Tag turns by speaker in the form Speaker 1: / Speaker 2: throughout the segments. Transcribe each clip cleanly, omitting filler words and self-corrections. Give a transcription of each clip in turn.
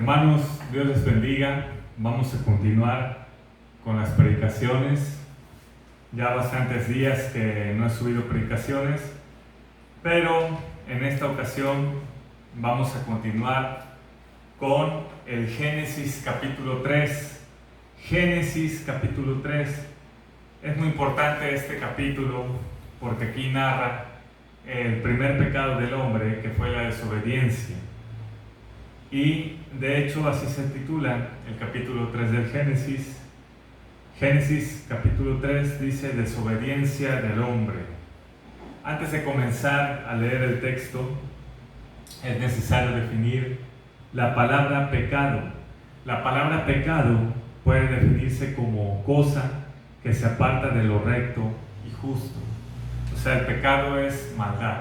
Speaker 1: Hermanos, Dios les bendiga. Vamos a continuar con las predicaciones. Ya bastantes días que no he subido predicaciones, pero en esta ocasión vamos a continuar con el Génesis capítulo 3. Génesis capítulo 3. Es muy importante este capítulo porque aquí narra el primer pecado del hombre, que fue la desobediencia. Y de hecho así se titula el capítulo 3 del Génesis. Génesis capítulo 3 dice desobediencia del hombre. Antes de comenzar a leer el texto, es necesario definir la palabra pecado. La palabra pecado puede definirse como cosa que se aparta de lo recto y justo. O sea, el pecado es maldad,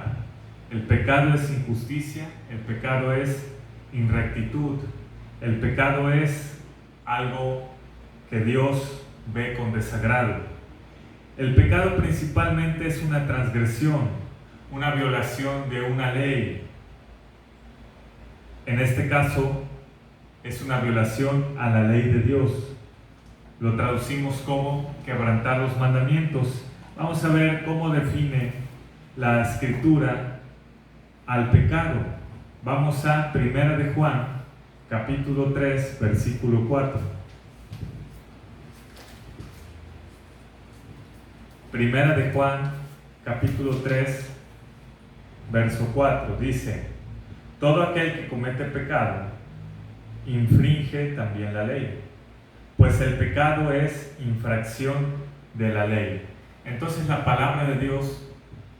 Speaker 1: el pecado es injusticia, el pecado es inrectitud, el pecado es algo que Dios ve con desagrado. El pecado principalmente es una transgresión, una violación de una ley. En este caso es una violación a la ley de Dios. Lo traducimos como quebrantar los mandamientos. Vamos a ver cómo define la Escritura al pecado. Vamos a 1 de Juan, capítulo 3, versículo 4. 1 de Juan, capítulo 3, verso 4, dice: todo aquel que comete pecado, infringe también la ley, pues el pecado es infracción de la ley. Entonces la palabra de Dios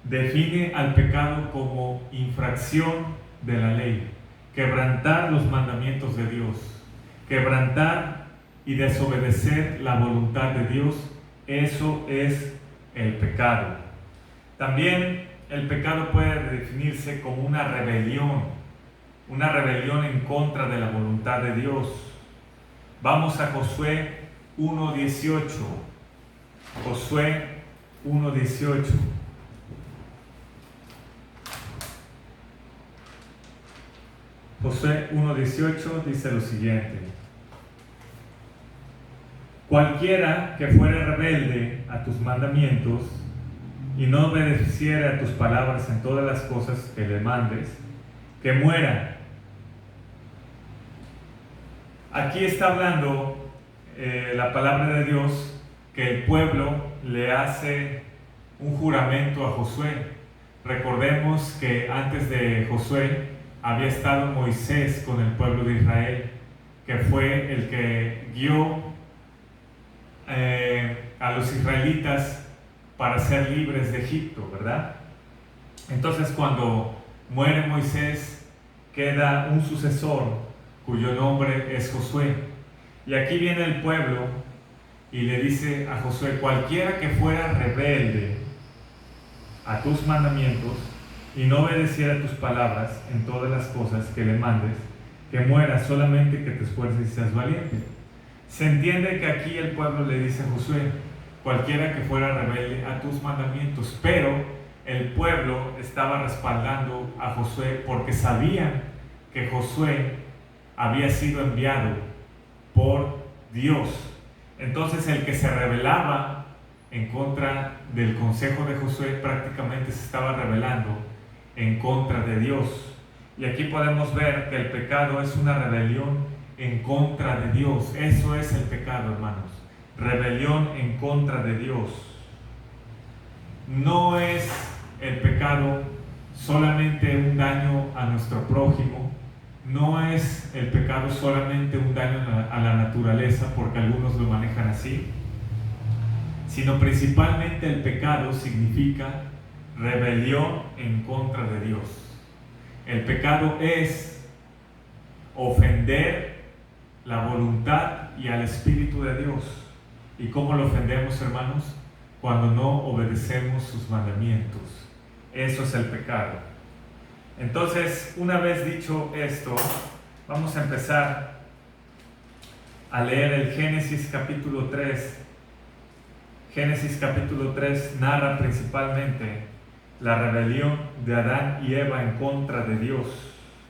Speaker 1: define al pecado como infracción de la ley, quebrantar los mandamientos de Dios, quebrantar y desobedecer la voluntad de Dios. Eso es el pecado. También el pecado puede definirse como una rebelión en contra de la voluntad de Dios. Vamos a Josué 1:18. Josué 1:18. Josué 1:18 dice lo siguiente: cualquiera que fuere rebelde a tus mandamientos y no obedeciere a tus palabras en todas las cosas que le mandes, que muera. Aquí está hablando la palabra de Dios que el pueblo le hace un juramento a Josué. Recordemos que antes de Josué había estado Moisés con el pueblo de Israel, que fue el que guió a los israelitas para ser libres de Egipto, ¿verdad? Entonces, cuando muere Moisés, queda un sucesor cuyo nombre es Josué. Y aquí viene el pueblo y le dice a Josué: cualquiera que fuera rebelde a tus mandamientos y no obedeciera tus palabras en todas las cosas que le mandes, que muera, solamente que te esfuerces y seas valiente. Se entiende que aquí el pueblo le dice a Josué: cualquiera que fuera rebelde a tus mandamientos, pero el pueblo estaba respaldando a Josué porque sabían que Josué había sido enviado por Dios. Entonces el que se rebelaba en contra del consejo de Josué prácticamente se estaba rebelando en contra de Dios. Y aquí podemos ver que el pecado es una rebelión en contra de Dios. Eso es el pecado, hermanos. Rebelión en contra de Dios. No es el pecado solamente un daño a nuestro prójimo. No es el pecado solamente un daño a la naturaleza, porque algunos lo manejan así, sino principalmente el pecado significa rebelión en contra de Dios. El pecado es ofender la voluntad y al Espíritu de Dios. ¿Y cómo lo ofendemos, hermanos? Cuando no obedecemos sus mandamientos. Eso es el pecado. Entonces, una vez dicho esto, vamos a empezar a leer el Génesis capítulo 3. Génesis capítulo 3 narra principalmente la rebelión de Adán y Eva en contra de Dios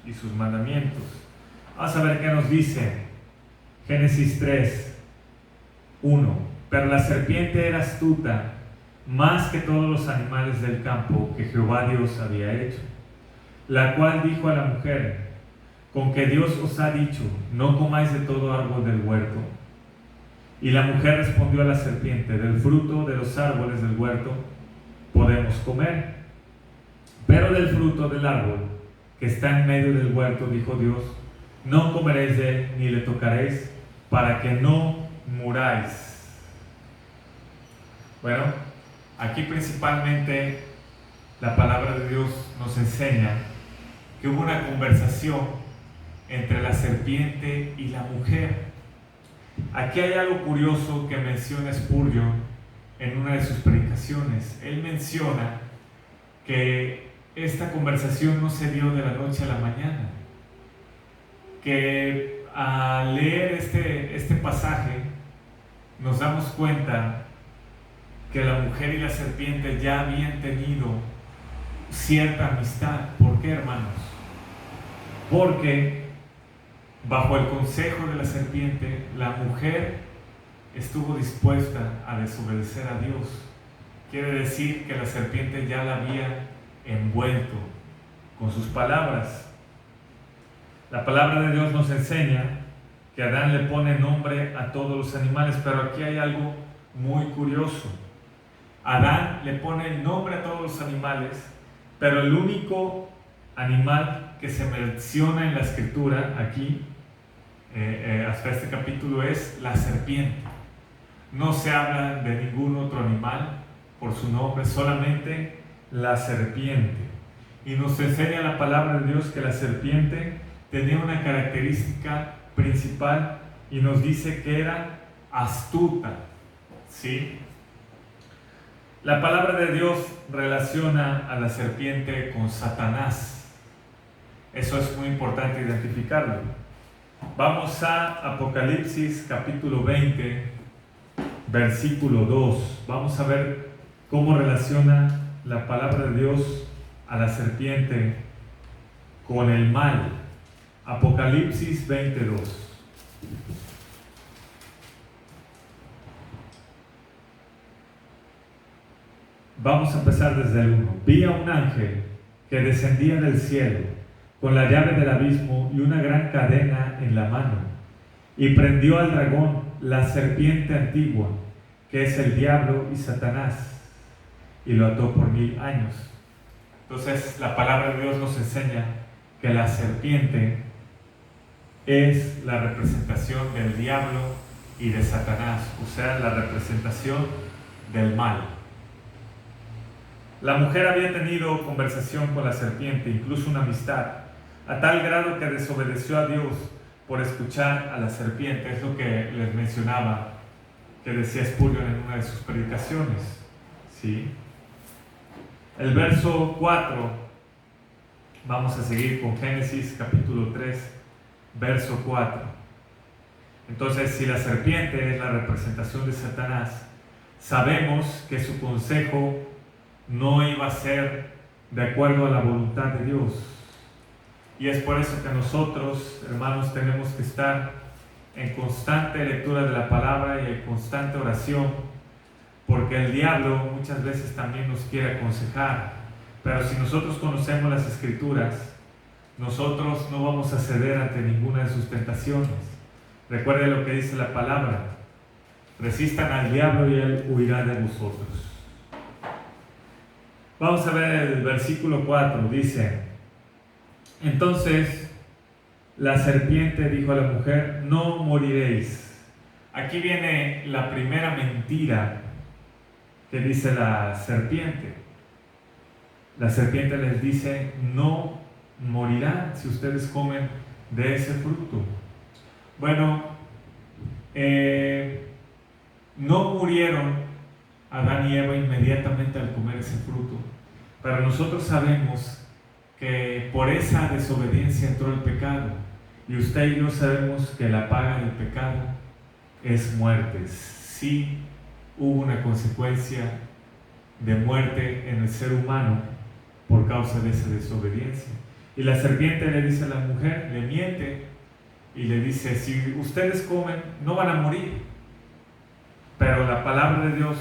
Speaker 1: y sus mandamientos. Vamos a ver qué nos dice Génesis 3, 1. Pero la serpiente era astuta más que todos los animales del campo que Jehová Dios había hecho, la cual dijo a la mujer: con que Dios os ha dicho, no comáis de todo árbol del huerto. Y la mujer respondió a la serpiente: del fruto de los árboles del huerto podemos comer, pero del fruto del árbol que está en medio del huerto, dijo Dios, no comeréis de él ni le tocaréis, para que no muráis. Bueno, aquí principalmente la palabra de Dios nos enseña que hubo una conversación entre la serpiente y la mujer. Aquí hay algo curioso que menciona Spurgeon en una de sus predicaciones. Él menciona que esta conversación no se dio de la noche a la mañana, que al leer este pasaje nos damos cuenta que la mujer y la serpiente ya habían tenido cierta amistad. ¿Por qué, hermanos? Porque bajo el consejo de la serpiente, la mujer estuvo dispuesta a desobedecer a Dios. Quiere decir que la serpiente ya la había envuelto con sus palabras. La palabra de Dios nos enseña que Adán le pone nombre a todos los animales, pero aquí hay algo muy curioso. Adán le pone el nombre a todos los animales, pero el único animal que se menciona en la escritura aquí, hasta este capítulo, es la serpiente. No se habla de ningún otro animal por su nombre, solamente la serpiente. Y nos enseña la palabra de Dios que la serpiente tenía una característica principal y nos dice que era astuta, ¿sí? La palabra de Dios relaciona a la serpiente con Satanás. Eso es muy importante identificarlo. Vamos a Apocalipsis capítulo 20, versículo 2. Vamos a ver cómo relaciona la palabra de Dios a la serpiente con el mal. Apocalipsis 22. Vamos a empezar desde el 1. Vi a un ángel que descendía del cielo con la llave del abismo y una gran cadena en la mano, y prendió al dragón, la serpiente antigua, que es el diablo y Satanás, y lo ató por 1000 años. Entonces la palabra de Dios nos enseña que la serpiente es la representación del diablo y de Satanás, o sea, la representación del mal. La mujer había tenido conversación con la serpiente, incluso una amistad, a tal grado que desobedeció a Dios por escuchar a la serpiente. Es lo que les mencionaba, que decía Spurgeon en una de sus predicaciones, ¿sí? El verso 4, vamos a seguir con Génesis capítulo 3, verso 4. Entonces, si la serpiente es la representación de Satanás, sabemos que su consejo no iba a ser de acuerdo a la voluntad de Dios. Y es por eso que nosotros, hermanos, tenemos que estar en constante lectura de la palabra y en constante oración, porque el diablo muchas veces también nos quiere aconsejar, pero si nosotros conocemos las Escrituras, nosotros no vamos a ceder ante ninguna de sus tentaciones. Recuerde lo que dice la palabra: resistan al diablo y él huirá de vosotros. Vamos a ver el versículo 4, dice: entonces la serpiente dijo a la mujer: no moriréis. Aquí viene la primera mentira que dice la serpiente. La serpiente les dice: no morirán si ustedes comen de ese fruto. Bueno, no murieron Adán y Eva inmediatamente al comer ese fruto, pero nosotros sabemos que por esa desobediencia entró el pecado, y usted y yo sabemos que la paga del pecado es muerte. Sí, hubo una consecuencia de muerte en el ser humano por causa de esa desobediencia. Y la serpiente le dice a la mujer, le miente, y le dice, si ustedes comen, no van a morir. Pero la palabra de Dios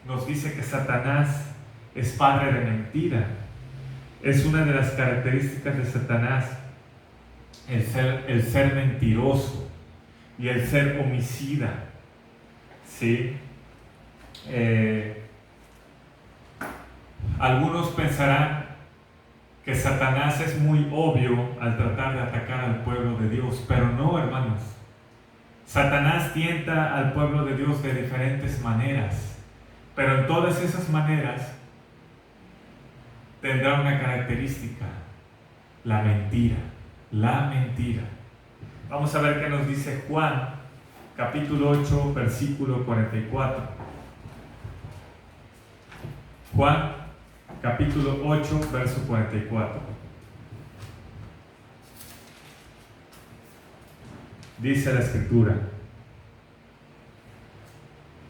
Speaker 1: nos dice que Satanás es padre de mentira. Es una de las características de Satanás, el ser mentiroso y el ser homicida. ¿Sí? Algunos pensarán que Satanás es muy obvio al tratar de atacar al pueblo de Dios, pero no, hermanos. Satanás tienta al pueblo de Dios de diferentes maneras, pero en todas esas maneras tendrá una característica: la mentira. La mentira. Vamos a ver qué nos dice Juan, capítulo 8, versículo 44. Juan, capítulo 8, verso 44. Dice la Escritura.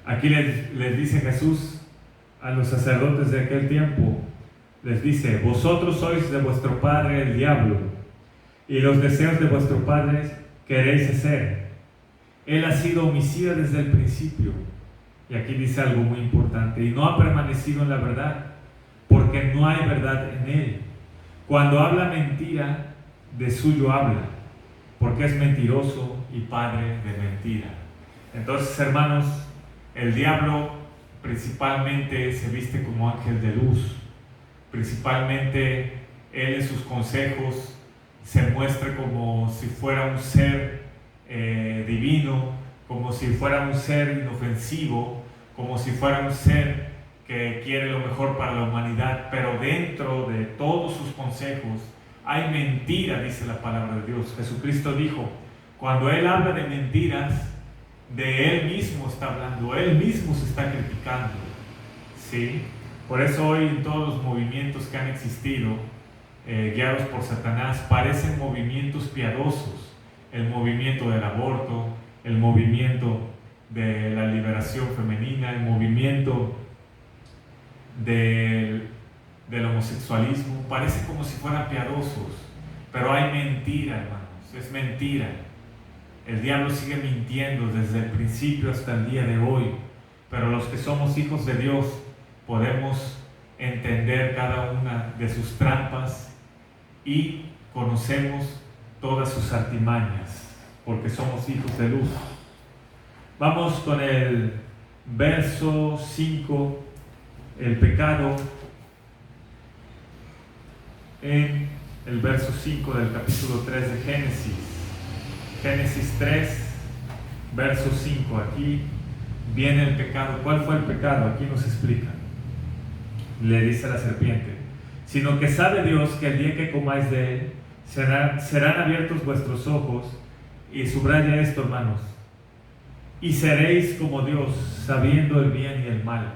Speaker 1: Aquí les dice Jesús a los sacerdotes de aquel tiempo, les dice: vosotros sois de vuestro padre el diablo, y los deseos de vuestro padre queréis hacer. Él ha sido homicida desde el principio. Y aquí dice algo muy importante: y no ha permanecido en la verdad, porque no hay verdad en él. Cuando habla mentira, de suyo habla, porque es mentiroso y padre de mentira. Entonces, hermanos, el diablo principalmente se viste como ángel de luz. Principalmente él en sus consejos se muestra como si fuera un ser divino, como si fuera un ser inofensivo, como si fuera un ser que quiere lo mejor para la humanidad, pero dentro de todos sus consejos hay mentira, dice la palabra de Dios. Jesucristo dijo, cuando Él habla de mentiras, de Él mismo está hablando, Él mismo se está criticando, ¿sí? Por eso hoy en todos los movimientos que han existido, guiados por Satanás, parecen movimientos piadosos. El movimiento del aborto, el movimiento de la liberación femenina, el movimiento del homosexualismo, parece como si fueran piadosos, pero hay mentira, hermanos, es mentira. El diablo sigue mintiendo desde el principio hasta el día de hoy, pero los que somos hijos de Dios podemos entender cada una de sus trampas y conocemos todas sus artimañas, porque somos hijos de luz. Vamos con el verso 5, el pecado, en el verso 5 del capítulo 3 de Génesis. Génesis 3, verso 5. Aquí viene el pecado. ¿Cuál fue el pecado? Aquí nos explica. Le dice la serpiente: sino que sabe Dios que el día que comáis de él, serán abiertos vuestros ojos, y subraya esto, hermanos, y seréis como Dios, sabiendo el bien y el mal.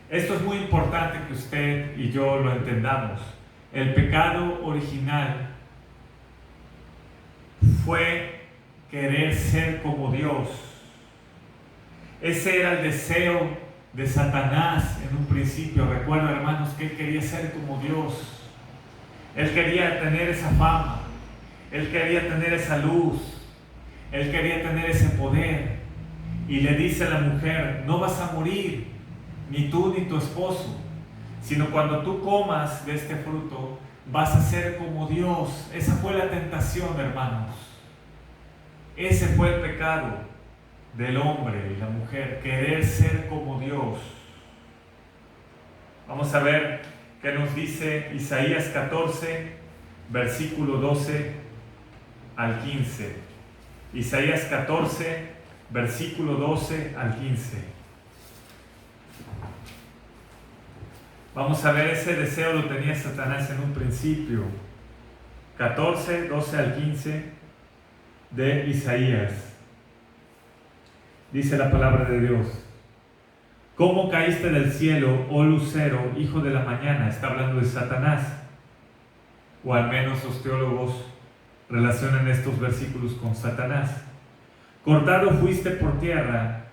Speaker 1: Esto es muy importante que usted y yo lo entendamos. El pecado original fue querer ser como Dios. Ese era el deseo de Satanás en un principio. Recuerda, hermanos, que él quería ser como Dios. Él quería tener esa fama, él quería tener esa luz, él quería tener ese poder. Y le dice a la mujer: no vas a morir, ni tú ni tu esposo, sino cuando tú comas de este fruto vas a ser como Dios. Esa fue la tentación, hermanos. Ese fue el pecado del hombre y la mujer, querer ser como Dios. Vamos a ver qué nos dice Isaías 14, versículo 12 al 15. Isaías 14, versículo 12 al 15. Vamos a ver, ese deseo lo tenía Satanás en un principio. 14, 12 al 15 de Isaías. Dice la palabra de Dios: ¿cómo caíste del cielo, oh lucero, hijo de la mañana? Está hablando de Satanás, o al menos los teólogos relacionan estos versículos con Satanás. Cortado fuiste por tierra,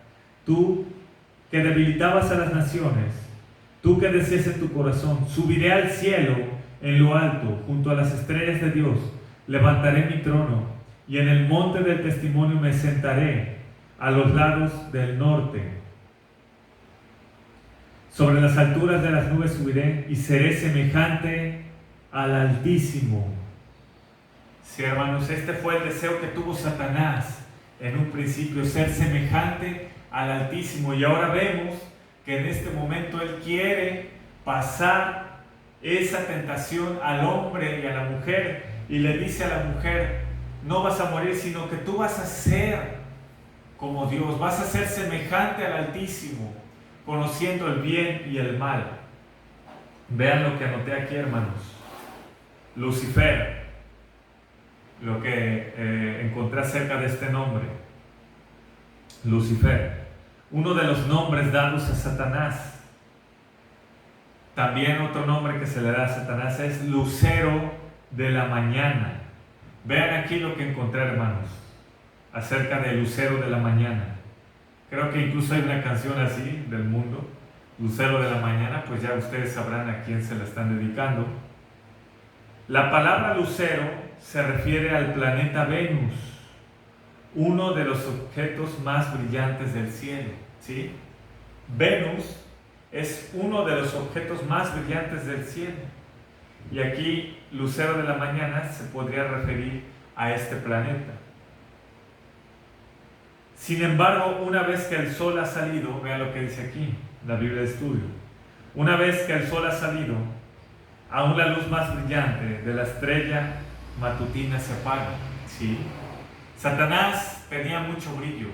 Speaker 1: tú que debilitabas a las naciones, tú que decías en tu corazón: subiré al cielo en lo alto, junto a las estrellas de Dios, levantaré mi trono y en el monte del testimonio me sentaré a los lados del norte. Sobre las alturas de las nubes subiré y seré semejante al Altísimo. Sí, hermanos, este fue el deseo que tuvo Satanás en un principio, ser semejante al Altísimo. Y ahora vemos que en este momento él quiere pasar esa tentación al hombre y a la mujer, y le dice a la mujer: no vas a morir, sino que tú vas a ser como Dios, vas a ser semejante al Altísimo, conociendo el bien y el mal. Vean lo que anoté aquí, hermanos. Lucifer, lo que encontré acerca de este nombre. Lucifer, uno de los nombres dados a Satanás. También otro nombre que se le da a Satanás es Lucero de la mañana. Vean aquí lo que encontré, hermanos, acerca de Lucero de la mañana. Creo que incluso hay una canción así del mundo, Lucero de la mañana, pues ya ustedes sabrán a quién se la están dedicando. La palabra lucero se refiere al planeta Venus, uno de los objetos más brillantes del cielo, ¿sí? Venus es uno de los objetos más brillantes del cielo. Y aquí, lucero de la mañana se podría referir a este planeta. Sin embargo, una vez que el sol ha salido, vean lo que dice aquí, la Biblia de Estudio. Una vez que el sol ha salido, aún la luz más brillante de la estrella matutina se apaga, ¿sí? Satanás tenía mucho brillo.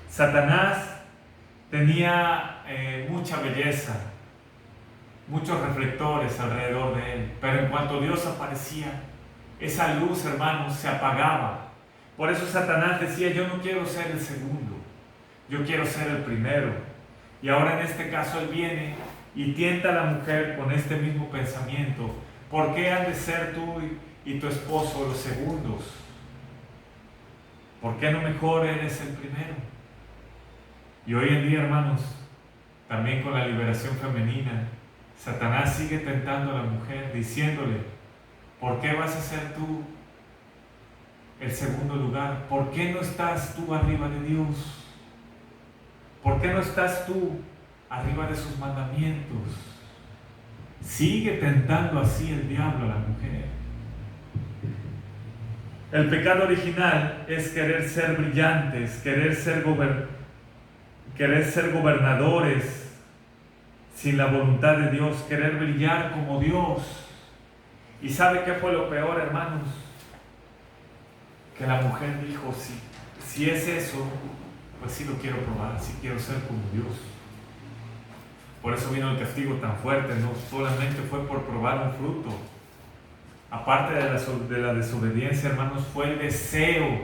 Speaker 1: Satanás tenía mucha belleza, muchos reflectores alrededor de él, pero en cuanto Dios aparecía, esa luz, hermanos, se apagaba. Por eso Satanás decía: yo no quiero ser el segundo, yo quiero ser el primero. Y ahora en este caso él viene y tienta a la mujer con este mismo pensamiento: ¿por qué han de ser tú y tu esposo los segundos? ¿Por qué no mejor eres el primero? Y hoy en día, hermanos, también con la liberación femenina, Satanás sigue tentando a la mujer, diciéndole: ¿por qué vas a ser tú el segundo lugar? ¿Por qué no estás tú arriba de Dios? ¿Por qué no estás tú arriba de sus mandamientos? Sigue tentando así el diablo a la mujer. El pecado original es querer ser brillantes, querer ser gobernadores sin la voluntad de Dios, querer brillar como Dios. ¿Y sabe qué fue lo peor, hermanos? Que la mujer dijo: si es eso, pues sí lo quiero probar, sí quiero ser como Dios. Por eso vino el castigo tan fuerte, no solamente fue por probar un fruto. Aparte de la desobediencia, hermanos, fue el deseo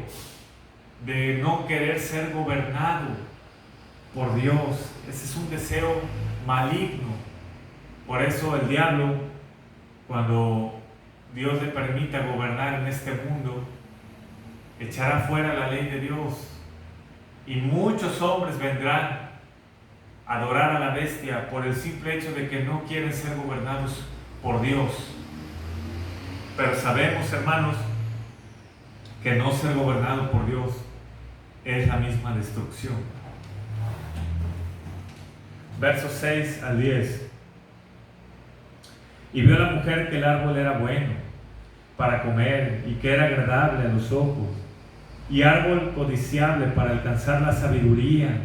Speaker 1: de no querer ser gobernado por Dios. Ese es un deseo maligno. Por eso el diablo, cuando Dios le permita gobernar en este mundo, echará fuera la ley de Dios, y muchos hombres vendrán a adorar a la bestia por el simple hecho de que no quieren ser gobernados por Dios. Pero sabemos, hermanos, que no ser gobernado por Dios es la misma destrucción. Versos 6 al 10. Y vio la mujer que el árbol era bueno para comer y que era agradable a los ojos, y árbol codiciable para alcanzar la sabiduría,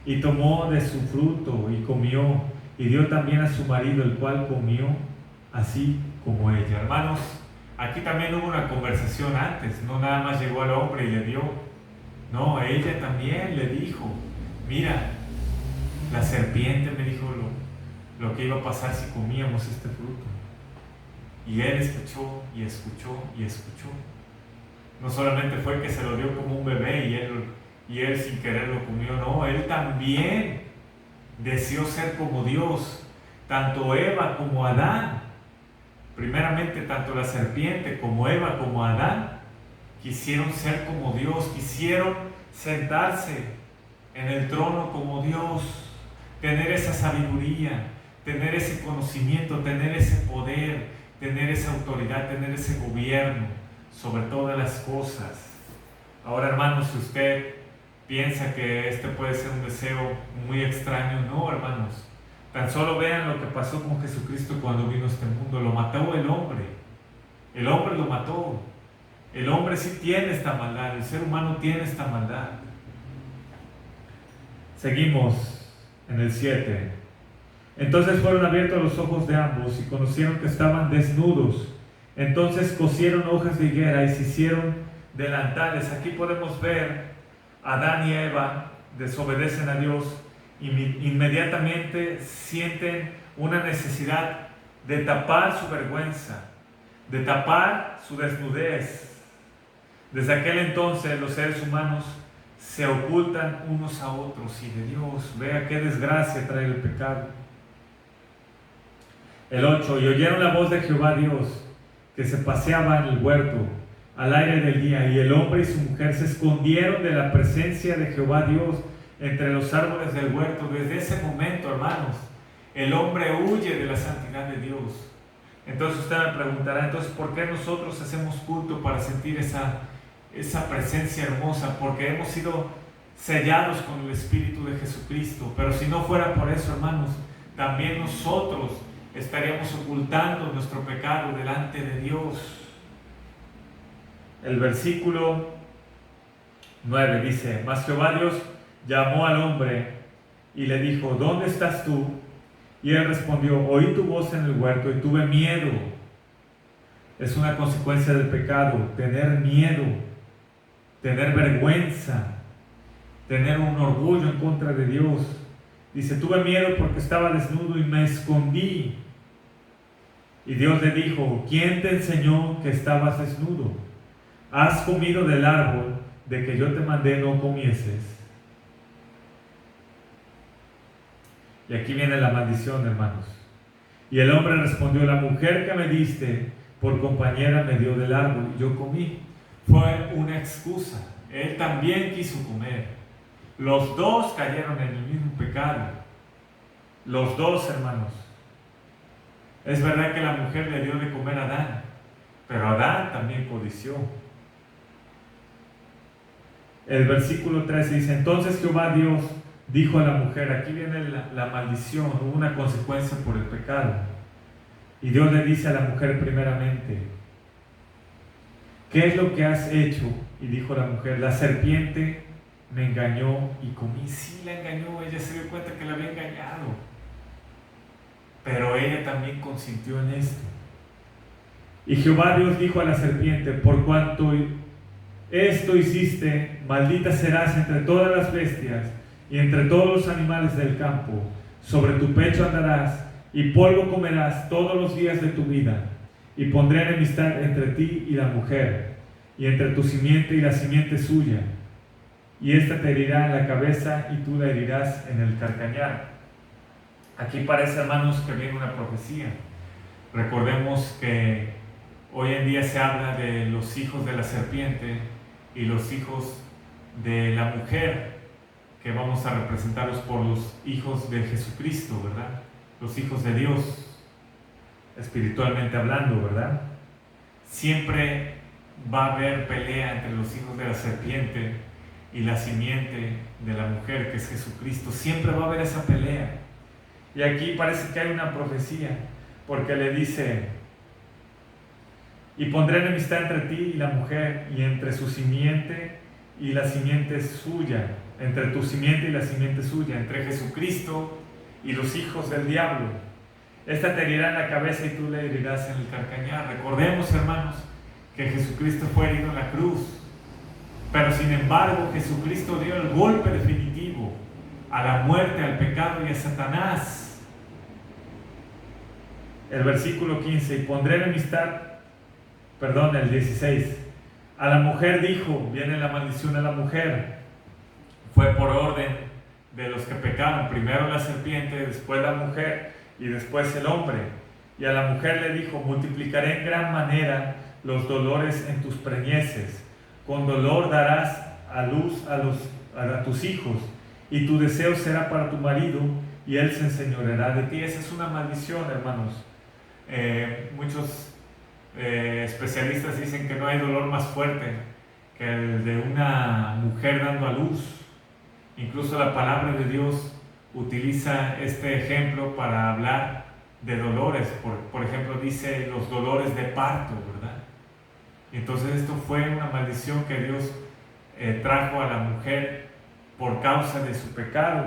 Speaker 1: y tomó de su fruto y comió, y dio también a su marido, el cual comió así como ella. Hermanos, aquí también hubo una conversación antes, no nada más llegó al hombre y le dio, no, ella también le dijo: mira, la serpiente me dijo lo que iba a pasar si comíamos este fruto. Y él escuchó y escuchó y escuchó. No solamente fue que se lo dio como un bebé y él sin querer lo comió, no, él también deseó ser como Dios. Tanto Eva como Adán, primeramente tanto la serpiente como Eva como Adán, quisieron ser como Dios, quisieron sentarse en el trono como Dios, tener esa sabiduría, tener ese conocimiento, tener ese poder, tener esa autoridad, tener ese gobierno sobre todas las cosas. Ahora, hermanos, si usted piensa que este puede ser un deseo muy extraño, no, hermanos. Tan solo vean lo que pasó con Jesucristo cuando vino a este mundo. Lo mató el hombre. El hombre lo mató. El hombre sí tiene esta maldad. El ser humano tiene esta maldad. Seguimos en el 7. Entonces fueron abiertos los ojos de ambos y conocieron que estaban desnudos. Entonces cosieron hojas de higuera y se hicieron delantales. Aquí podemos ver a Adán y Eva desobedecen a Dios. Inmediatamente sienten una necesidad de tapar su vergüenza, de tapar su desnudez. Desde aquel entonces los seres humanos se ocultan unos a otros y de Dios. Vea qué desgracia trae el pecado. El 8. Y oyeron la voz de Jehová Dios, que se paseaba en el huerto al aire del día, y el hombre y su mujer se escondieron de la presencia de Jehová Dios entre los árboles del huerto. Desde ese momento, hermanos, el hombre huye de la santidad de Dios. Entonces usted me preguntará, entonces, ¿por qué nosotros hacemos culto para sentir esa presencia hermosa? Porque hemos sido sellados con el Espíritu de Jesucristo. Pero si no fuera por eso, hermanos, también nosotros estaríamos ocultando nuestro pecado delante de Dios. El versículo 9 dice: Mas Jehová Dios llamó al hombre y le dijo: ¿Dónde estás tú? Y él respondió: Oí tu voz en el huerto y tuve miedo. Es una consecuencia del pecado, tener miedo, tener vergüenza, tener un orgullo en contra de Dios. Dice: tuve miedo porque estaba desnudo y me escondí. Y Dios le dijo: ¿quién te enseñó que estabas desnudo? ¿Has comido del árbol de que yo te mandé no comieses? Y aquí viene la maldición, hermanos. Y el hombre respondió: la mujer que me diste por compañera me dio del árbol y yo comí. Fue una excusa. Él también quiso comer. Los dos cayeron en el mismo pecado. Los dos, hermanos. Es verdad que la mujer le dio de comer a Adán, pero Adán también codició. El versículo 13 dice: entonces Jehová Dios dijo a la mujer, aquí viene la maldición, hubo una consecuencia por el pecado. Y Dios le dice a la mujer primeramente: ¿qué es lo que has hecho? Y dijo la mujer: la serpiente me engañó y comí. Sí, la engañó, ella se dio cuenta que la había engañado, pero ella también consintió en esto. Y Jehová Dios dijo a la serpiente: por cuanto esto hiciste, maldita serás entre todas las bestias y entre todos los animales del campo. Sobre tu pecho andarás y polvo comerás todos los días de tu vida. Y pondré enemistad entre ti y la mujer, y entre tu simiente y la simiente suya. Y ésta te herirá en la cabeza y tú la herirás en el calcañar. Aquí parece, hermanos, que viene una profecía. Recordemos que hoy en día se habla de los hijos de la serpiente y los hijos de la mujer, que vamos a representarlos por los hijos de Jesucristo, ¿verdad? Los hijos de Dios, espiritualmente hablando, ¿verdad? Siempre va a haber pelea entre los hijos de la serpiente y la simiente de la mujer, que es Jesucristo. Siempre va a haber esa pelea. Y aquí parece que hay una profecía, porque le dice: y pondré enemistad entre ti y la mujer, y entre su simiente y la simiente suya, entre tu simiente y la simiente suya, entre Jesucristo y los hijos del diablo. Esta te herirá en la cabeza y tú le herirás en el calcañar. Recordemos, hermanos, que Jesucristo fue herido en la cruz, pero sin embargo Jesucristo dio el golpe definitivo a la muerte, al pecado y a Satanás. El versículo 15: y pondré enemistad, el 16, a la mujer dijo, viene la maldición a la mujer, fue por orden de los que pecaron, primero la serpiente, después la mujer y después el hombre. Y a la mujer le dijo: multiplicaré en gran manera los dolores en tus preñeces, con dolor darás a luz a tus hijos, y tu deseo será para tu marido, y él se enseñoreará de ti. Esa es una maldición, hermanos. Muchos especialistas dicen que no hay dolor más fuerte que el de una mujer dando a luz. Incluso la palabra de Dios utiliza este ejemplo para hablar de dolores. Por ejemplo, dice los dolores de parto, ¿verdad? Y entonces esto fue una maldición que Dios trajo a la mujer por causa de su pecado.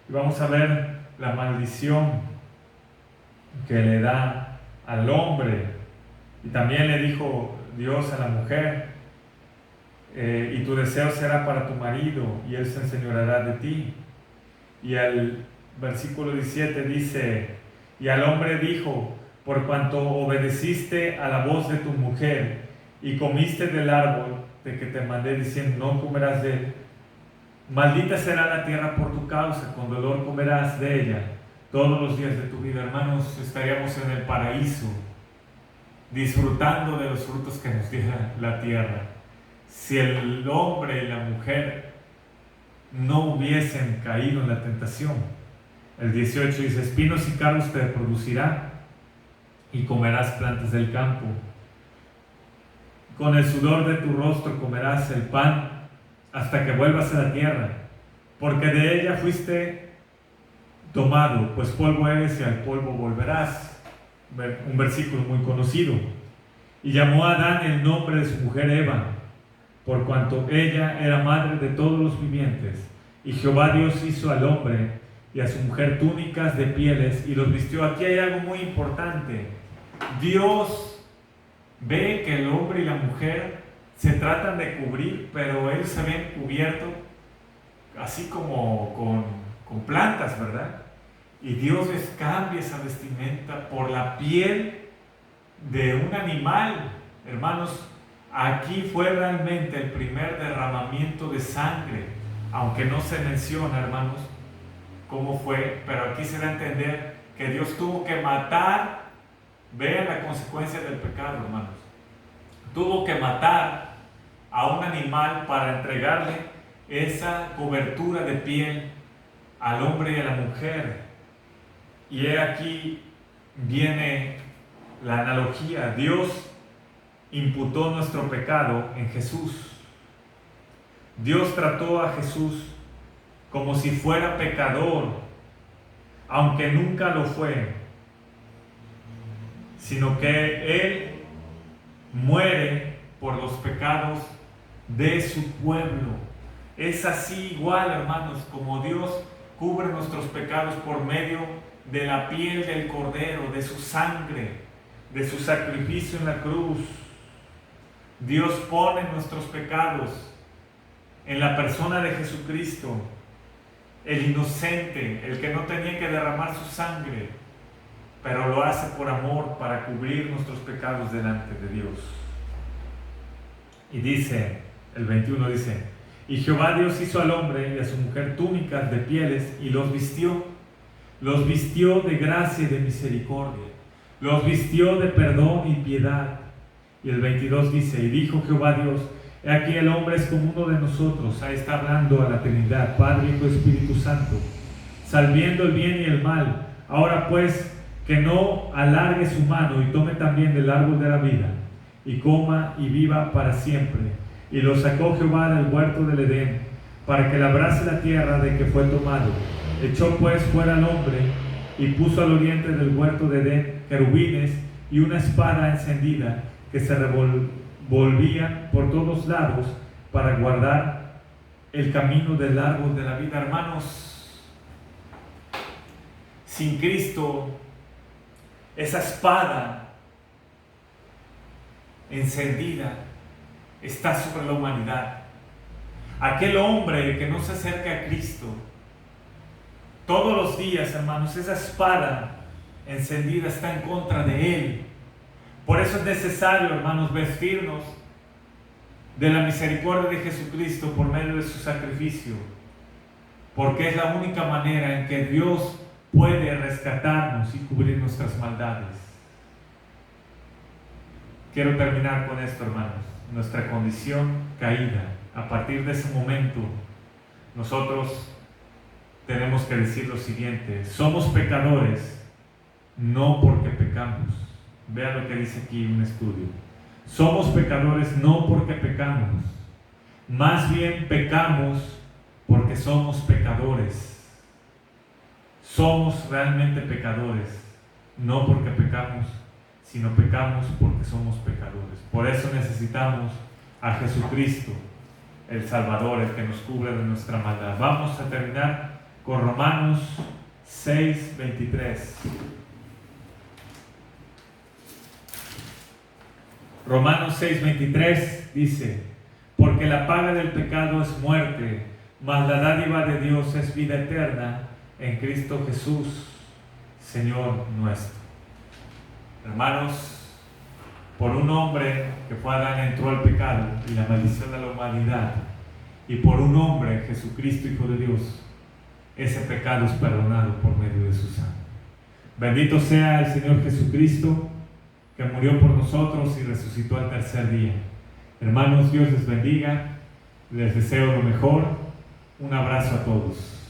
Speaker 1: Y vamos a ver la maldición que le da al hombre. Y también le dijo Dios a la mujer, y tu deseo será para tu marido, y él se enseñoreará de ti. Y el versículo 17 dice, y al hombre dijo, por cuanto obedeciste a la voz de tu mujer, y comiste del árbol de que te mandé diciendo, no comerás de él, maldita será la tierra por tu causa, con dolor comerás de ella todos los días de tu vida. Hermanos, estaríamos en el paraíso, disfrutando de los frutos que nos diera la tierra, si el hombre y la mujer no hubiesen caído en la tentación. El 18 dice, espinos y cardos te producirá, y comerás plantas del campo. Con el sudor de tu rostro comerás el pan hasta que vuelvas a la tierra, porque de ella fuiste tomado, pues polvo eres y al polvo volverás. Un versículo muy conocido. Y llamó a Adán el nombre de su mujer Eva, por cuanto ella era madre de todos los vivientes. Y Jehová Dios hizo al hombre y a su mujer túnicas de pieles y los vistió. Aquí hay algo muy importante. Dios ve que el hombre y la mujer se tratan de cubrir, pero ellos se habían cubierto así como con plantas, ¿verdad? Y Dios les cambia esa vestimenta por la piel de un animal. Hermanos, aquí fue realmente el primer derramamiento de sangre, aunque no se menciona, hermanos, cómo fue, pero aquí se da a entender que Dios tuvo que matar. Vean la consecuencia del pecado, hermanos. Tuvo que matar a un animal para entregarle esa cobertura de piel al hombre y a la mujer. Y aquí viene la analogía. Dios imputó nuestro pecado en Jesús. Dios trató a Jesús como si fuera pecador, aunque nunca lo fue, sino que Él muere por los pecados de su pueblo. Es así igual, hermanos, como Dios cubre nuestros pecados por medio de la piel del Cordero, de su sangre, de su sacrificio en la cruz. Dios pone nuestros pecados en la persona de Jesucristo, el inocente, el que no tenía que derramar su sangre, pero lo hace por amor para cubrir nuestros pecados delante de Dios. Y dice, el 21 dice, y Jehová Dios hizo al hombre y a su mujer túnicas de pieles y los vistió de gracia y de misericordia, los vistió de perdón y piedad. Y el 22 dice, y dijo Jehová Dios, he aquí el hombre es como uno de nosotros. Ahí está hablando a la Trinidad, Padre, Hijo y Espíritu Santo, sabiendo el bien y el mal. Ahora pues, que no alargue su mano y tome también del árbol de la vida, y coma y viva para siempre. Y lo sacó Jehová del huerto del Edén, para que labrase la tierra de que fue tomado. Echó pues fuera al hombre, y puso al oriente del huerto de Edén querubines y una espada encendida, que se revolvía por todos lados para guardar el camino del árbol de la vida. Hermanos, sin Cristo, esa espada encendida está sobre la humanidad. Aquel hombre que no se acerca a Cristo, todos los días, hermanos, esa espada encendida está en contra de él. Por eso es necesario, hermanos, vestirnos de la misericordia de Jesucristo por medio de su sacrificio, porque es la única manera en que Dios puede rescatarnos y cubrir nuestras maldades. Quiero terminar con esto, hermanos. Nuestra condición caída, a partir de ese momento, nosotros tenemos que decir lo siguiente: somos pecadores no porque pecamos. Vean lo que dice aquí un estudio. Somos pecadores no porque pecamos, Más bien pecamos porque somos pecadores. Somos realmente pecadores, no porque pecamos, sino pecamos porque somos pecadores. Por eso necesitamos a Jesucristo, el Salvador, el que nos cubre de nuestra maldad. Vamos a terminar con Romanos 6:23. Romanos 6:23 dice: porque la paga del pecado es muerte, mas la dádiva de Dios es vida eterna en Cristo Jesús, Señor nuestro. Hermanos, por un hombre que fue Adán entró al pecado y la maldición de la humanidad, y por un hombre, Jesucristo, Hijo de Dios, ese pecado es perdonado por medio de su sangre. Bendito sea el Señor Jesucristo, que murió por nosotros y resucitó al tercer día. Hermanos, Dios les bendiga, les deseo lo mejor. Un abrazo a todos.